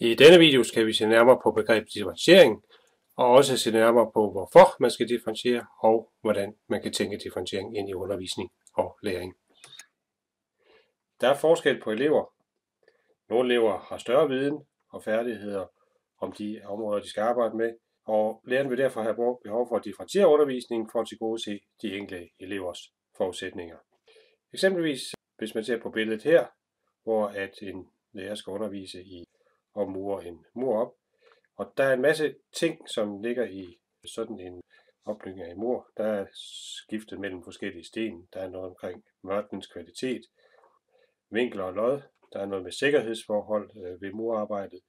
I denne video skal vi se nærmere på begrebet differentiering, og også se nærmere på, hvorfor man skal differentiere, og hvordan man kan tænke differentiering ind i undervisning og læring. Der er forskel på elever. Nogle elever har større viden og færdigheder om de områder, de skal arbejde med, og læreren vil derfor have behov for at differentiere undervisningen for at tilgodese de enkelte elevers forudsætninger. Eksempelvis, hvis man ser på billedet her, hvor at en lærer skal undervise i at mure en mur op. Og der er en masse ting, som ligger i sådan en opbygning af en mur. Der er skiftet mellem forskellige sten. Der er noget omkring mørtelens kvalitet, vinkler og lod. Der er noget med sikkerhedsforhold ved murarbejdet.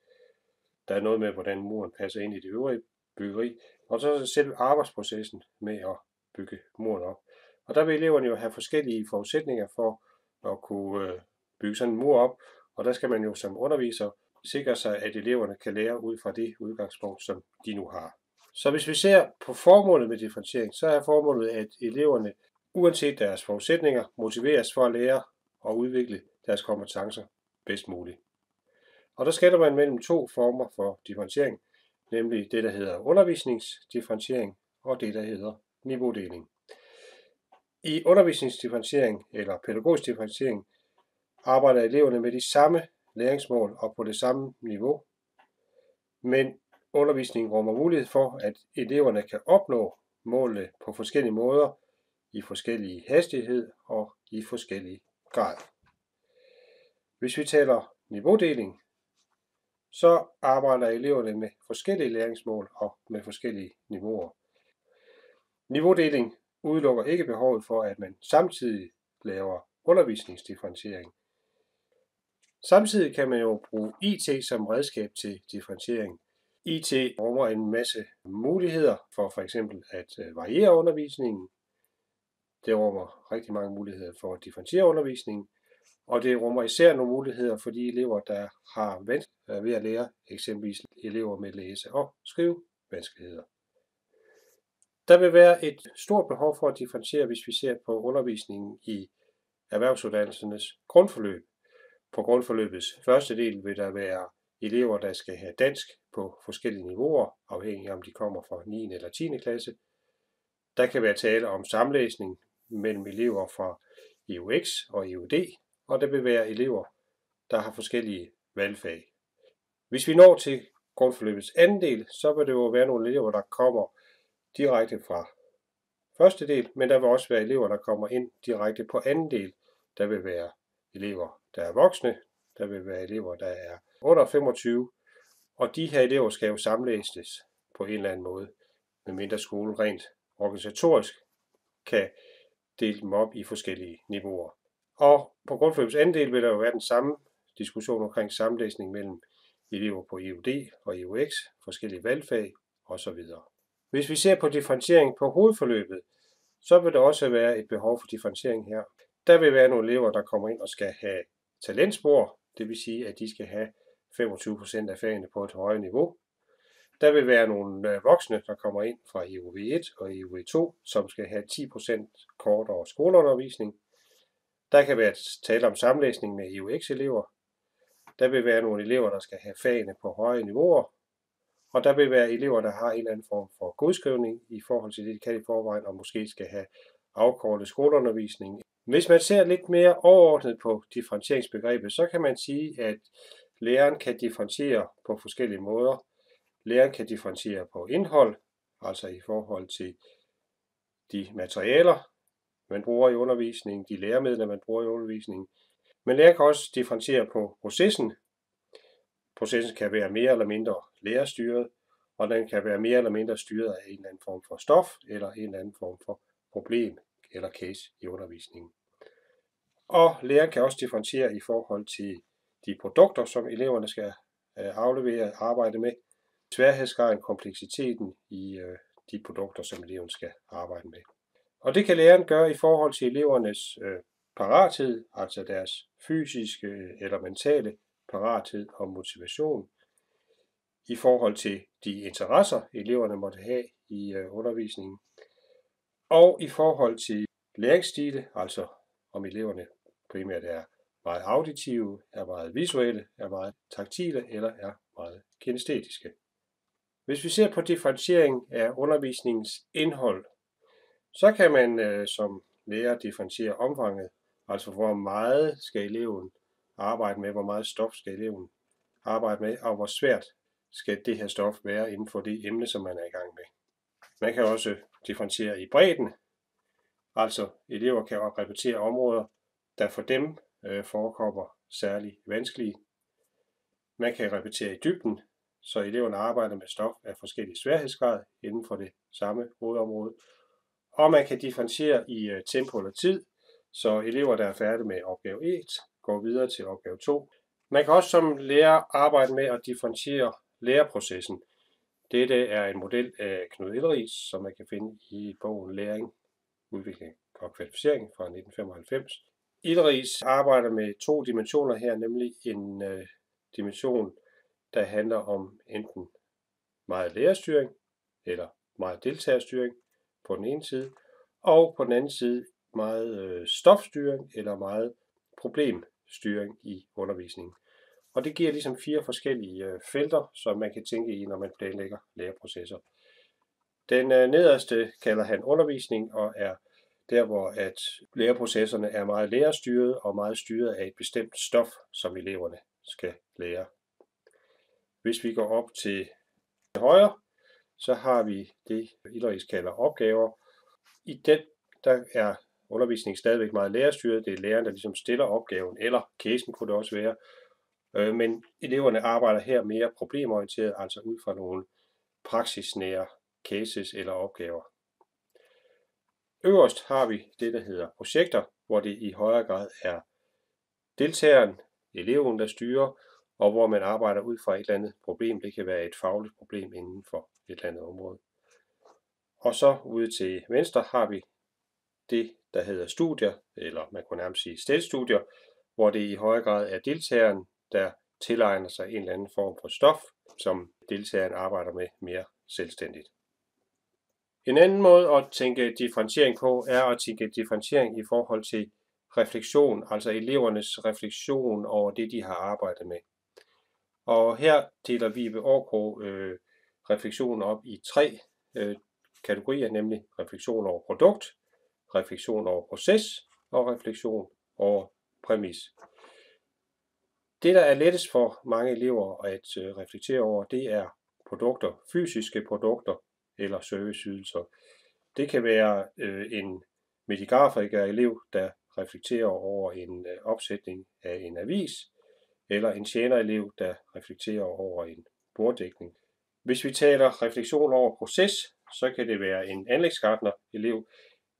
Der er noget med, hvordan muren passer ind i det øvrige byggeri. Og så er det selv arbejdsprocessen med at bygge muren op. Og der vil eleverne jo have forskellige forudsætninger for at kunne bygge sådan en mur op. Og der skal man jo som underviser sikre sig, at eleverne kan lære ud fra det udgangspunkt, som de nu har. Så hvis vi ser på formålet med differentiering, så er formålet, at eleverne, uanset deres forudsætninger, motiveres for at lære og udvikle deres kompetencer bedst muligt. Og der skelner man mellem to former for differentiering, nemlig det, der hedder undervisningsdifferentiering og det, der hedder niveaudeling. I undervisningsdifferentiering eller pædagogisk differentiering arbejder eleverne med de samme læringsmål og på det samme niveau, men undervisningen rummer mulighed for, at eleverne kan opnå målene på forskellige måder, i forskellige hastighed og i forskellige grad. Hvis vi taler niveaudeling, så arbejder eleverne med forskellige læringsmål og med forskellige niveauer. Niveaudeling udelukker ikke behovet for, at man samtidig laver undervisningsdifferentiering. Samtidig kan man jo bruge IT som redskab til differentiering. IT rummer en masse muligheder for eksempel at variere undervisningen. Det rummer rigtig mange muligheder for at differentiere undervisningen. Og det rummer især nogle muligheder for de elever, der har vanskeligheder ved at lære, eksempelvis elever med læse- og skrivevanskeligheder. Der vil være et stort behov for at differentiere, hvis vi ser på undervisningen i erhvervsuddannelsernes grundforløb. På grundforløbets første del vil der være elever, der skal have dansk på forskellige niveauer, afhængig af om de kommer fra 9. eller 10. klasse. Der kan være tale om samlæsning mellem elever fra EUX og EUD, og der vil være elever, der har forskellige valgfag. Hvis vi når til grundforløbets anden del, så vil det jo være nogle elever, der kommer direkte fra første del, men der vil også være elever, der kommer ind direkte på anden del. Der vil være elever, der er voksne, der vil være elever, der er under 25, og de her elever skal jo samlæses på en eller anden måde, medmindre skolen rent organisatorisk kan dele dem op i forskellige niveauer. Og på grundforløbets anden del vil der jo være den samme diskussion omkring samlæsning mellem elever på EUD og EUX, forskellige valgfag osv. Hvis vi ser på differentiering på hovedforløbet, så vil der også være et behov for differentiering her. Der vil være nogle elever, der kommer ind og skal have talentspor, det vil sige, at de skal have 25% af fagene på et højere niveau. Der vil være nogle voksne, der kommer ind fra EUV1 og EUV2, som skal have 10% kortere skoleundervisning. Der kan være tale om samlæsning med EUX-elever. Der vil være nogle elever, der skal have fagene på høje niveauer. Og der vil være elever, der har en eller anden form for godskrivning i forhold til det, de kan i forvejen, og måske skal have afkortet skoleundervisning. Hvis man ser lidt mere overordnet på differentieringsbegrebet, så kan man sige, at læreren kan differentiere på forskellige måder. Læreren kan differentiere på indhold, altså i forhold til de materialer, man bruger i undervisningen, de læremidler, man bruger i undervisningen. Men læreren kan også differentiere på processen. Processen kan være mere eller mindre lærerstyret, og den kan være mere eller mindre styret af en eller anden form for stof, eller en eller anden form for problem eller case i undervisningen. Og læreren kan også differentiere i forhold til de produkter, som eleverne skal aflevere og arbejde med, sværhedsgraden, kompleksiteten i de produkter, som eleven skal arbejde med. Og det kan læreren gøre i forhold til elevernes parathed, altså deres fysiske eller mentale parathed og motivation, i forhold til de interesser, eleverne måtte have i undervisningen, og i forhold til læringsstile, altså om eleverne primært er meget auditive, er meget visuelle, er meget taktile eller er meget kinæstetiske. Hvis vi ser på differentiering af undervisningens indhold, så kan man som lærer differentiere omfanget, altså hvor meget skal eleven arbejde med, hvor meget stof skal eleven arbejde med, og hvor svært skal det her stof være inden for det emne, som man er i gang med. Man kan også differentiere i bredden, altså elever kan repetere områder, der for dem forekommer særlig vanskelige. Man kan repetere i dybden, så eleverne arbejder med stof af forskellige sværhedsgrad inden for det samme hovedområde. Og man kan differentiere i tempo eller tid, så elever, der er færdige med opgave 1, går videre til opgave 2. Man kan også som lærer arbejde med at differentiere læreprocessen. Dette er en model af Knud Elleris, som man kan finde i bogen Læring, Udvikling og Kvalificering fra 1995. Elleris arbejder med 2 dimensioner her, nemlig en dimension, der handler om enten meget lærerstyring eller meget deltagerstyring på den ene side, og på den anden side meget stofstyring eller meget problemstyring i undervisningen. Og det giver ligesom 4 forskellige felter, som man kan tænke i, når man planlægger læreprocesser. Den nederste kalder han undervisning, og er der, hvor at læreprocesserne er meget lærerstyret og meget styret af et bestemt stof, som eleverne skal lære. Hvis vi går op til højre, så har vi det, Elleris kalder opgaver. I den, der er undervisningen stadigvæk meget lærerstyret. Det er læreren, der ligesom stiller opgaven, eller casen kunne det også være. Men eleverne arbejder her mere problemorienteret, altså ud fra nogle praksisnære cases eller opgaver. Øverst har vi det, der hedder projekter, hvor det i højere grad er deltageren, eleven, der styrer, og hvor man arbejder ud fra et eller andet problem. Det kan være et fagligt problem inden for et eller andet område. Og så ude til venstre har vi det, der hedder studier, eller man kunne nærmest sige stelstudier, hvor det i højere grad er deltageren, der tilegner sig en eller anden form for stof, som deltageren arbejder med mere selvstændigt. En anden måde at tænke differentiering på, er at tænke differentiering i forhold til refleksion, altså elevernes refleksion over det, de har arbejdet med. Og her deler Vibe Aarkrog refleksionen op i 3 kategorier, nemlig refleksion over produkt, refleksion over proces og refleksion over præmis. Det, der er lettest for mange elever at reflektere over, det er produkter, fysiske produkter eller serviceydelser. Det kan være en medigrafiker-elev, der reflekterer over en opsætning af en avis, eller en tjenerelev, der reflekterer over en borddækning. Hvis vi taler refleksion over proces, så kan det være en anlægsgartner-elev,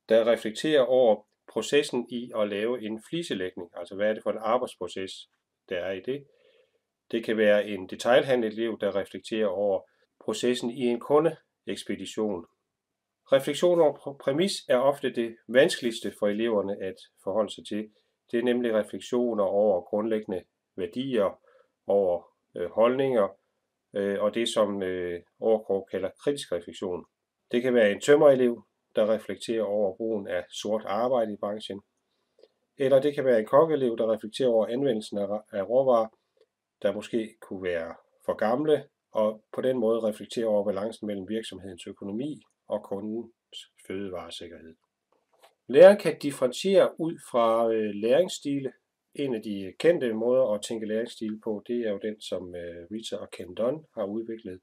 der reflekterer over processen i at lave en fliselægning. Altså hvad er det for en arbejdsproces, der er i det. Det kan være en detailhandel-elev, der reflekterer over processen i en kundeekspedition. Refleksion over præmis er ofte det vanskeligste for eleverne at forholde sig til. Det er nemlig refleksioner over grundlæggende værdier, over holdninger, og det som Aarkrog kalder kritisk refleksion. Det kan være en tømrerelev, der reflekterer over brugen af sort arbejde i branchen. Eller det kan være en kokkeelev, der reflekterer over anvendelsen af råvarer, der måske kunne være for gamle, og på den måde reflekterer over balancen mellem virksomhedens økonomi og kundens fødevaresikkerhed. Læreren kan differentiere ud fra læringsstile. En af de kendte måder at tænke læringsstil på, det er jo den, som Rita og Ken Dunn har udviklet,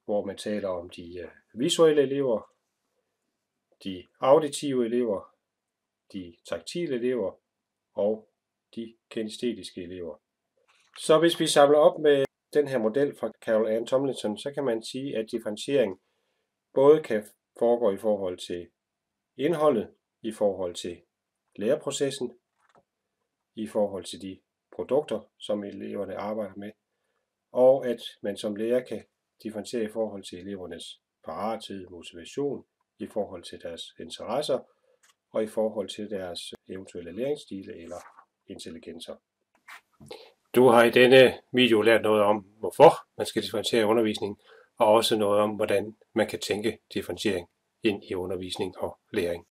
hvor man taler om de visuelle elever, de auditive elever, de taktile elever og de kinæstetiske elever. Så hvis vi samler op med den her model fra Carol Ann Tomlinson, så kan man sige, at differentiering både kan foregå i forhold til indholdet, i forhold til læreprocessen, i forhold til de produkter, som eleverne arbejder med, og at man som lærer kan differentiere i forhold til elevernes parathed, motivation, i forhold til deres interesser, og i forhold til deres eventuelle læringsstile eller intelligenser. Du har i denne video lært noget om, hvorfor man skal differentiere undervisning, og også noget om, hvordan man kan tænke differentiering ind i undervisning og læring.